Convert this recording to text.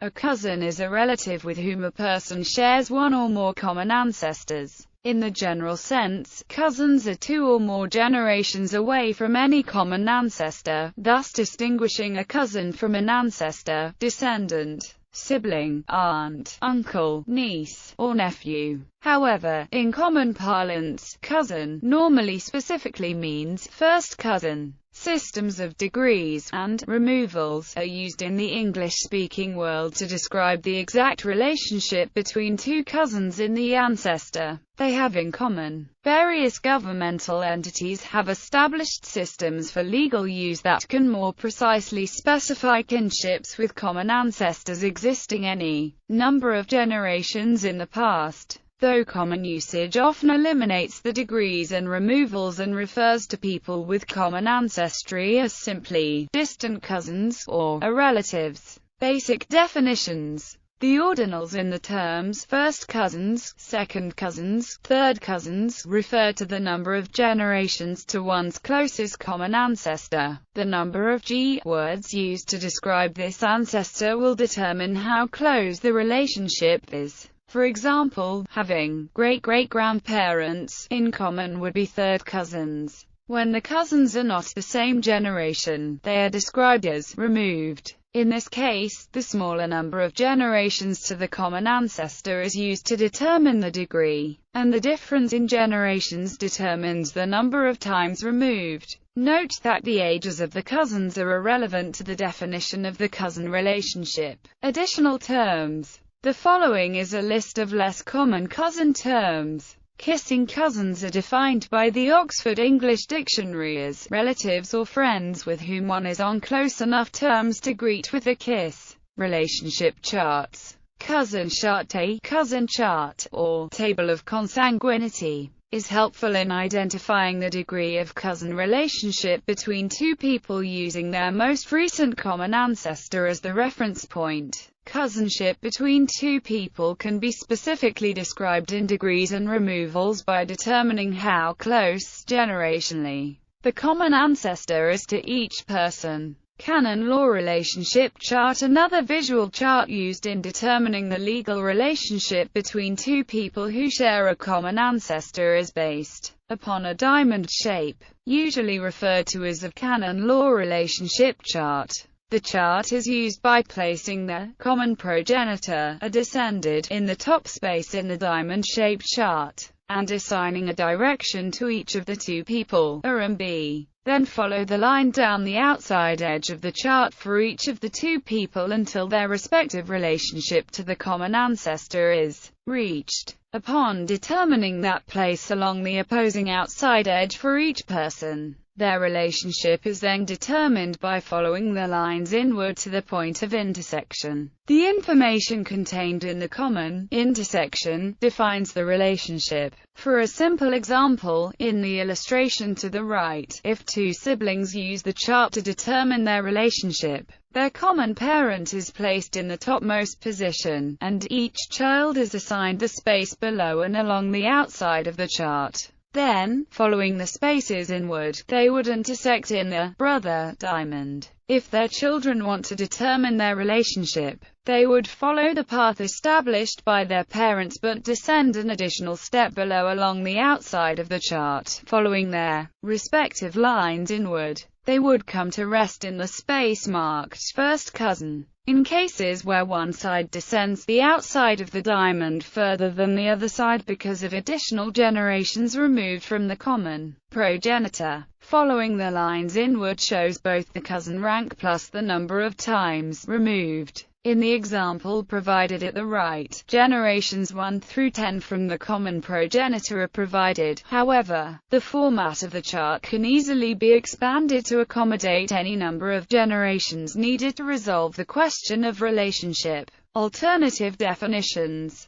A cousin is a relative with whom a person shares one or more common ancestors. In the general sense, cousins are two or more generations away from any common ancestor, thus distinguishing a cousin from an ancestor, descendant, sibling, aunt, uncle, niece, or nephew. However, in common parlance, cousin normally specifically means first cousin. Systems of degrees and removals are used in the English-speaking world to describe the exact relationship between two cousins in the ancestor they have in common. Various governmental entities have established systems for legal use that can more precisely specify kinships with common ancestors existing any number of generations in the past, though common usage often eliminates the degrees and removals and refers to people with common ancestry as simply distant cousins or relatives. Basic definitions. The ordinals in the terms first cousins, second cousins, third cousins refer to the number of generations to one's closest common ancestor. The number of words used to describe this ancestor will determine how close the relationship is. For example, having great-great-grandparents in common would be third cousins. When the cousins are not the same generation, they are described as removed. In this case, the smaller number of generations to the common ancestor is used to determine the degree, and the difference in generations determines the number of times removed. Note that the ages of the cousins are irrelevant to the definition of the cousin relationship. Additional terms. The following is a list of less common cousin terms. Kissing cousins are defined by the Oxford English Dictionary as relatives or friends with whom one is on close enough terms to greet with a kiss. Relationship charts. Cousin chart, or table of consanguinity, is helpful in identifying the degree of cousin relationship between two people using their most recent common ancestor as the reference point. Cousinship between two people can be specifically described in degrees and removals by determining how close, generationally, the common ancestor is to each person. Canon law relationship chart. Another visual chart used in determining the legal relationship between two people who share a common ancestor is based upon a diamond shape, usually referred to as a canon law relationship chart. The chart is used by placing the common progenitor, a descendant, in the top space in the diamond-shaped chart, and assigning a direction to each of the two people, A and B. Then follow the line down the outside edge of the chart for each of the two people until their respective relationship to the common ancestor is reached. Upon determining that place along the opposing outside edge for each person, their relationship is then determined by following the lines inward to the point of intersection. The information contained in the common intersection defines the relationship. For a simple example, in the illustration to the right, if two siblings use the chart to determine their relationship, their common parent is placed in the topmost position, and each child is assigned the space below and along the outside of the chart. Then, following the spaces inward, they would intersect in the brother diamond. If their children want to determine their relationship, they would follow the path established by their parents but descend an additional step below along the outside of the chart. Following their respective lines inward, they would come to rest in the space marked first cousin. In cases where one side descends the outside of the diamond further than the other side because of additional generations removed from the common progenitor, following the lines inward shows both the cousin rank plus the number of times removed. In the example provided at the right, generations 1 through 10 from the common progenitor are provided. However, the format of the chart can easily be expanded to accommodate any number of generations needed to resolve the question of relationship. Alternative definitions.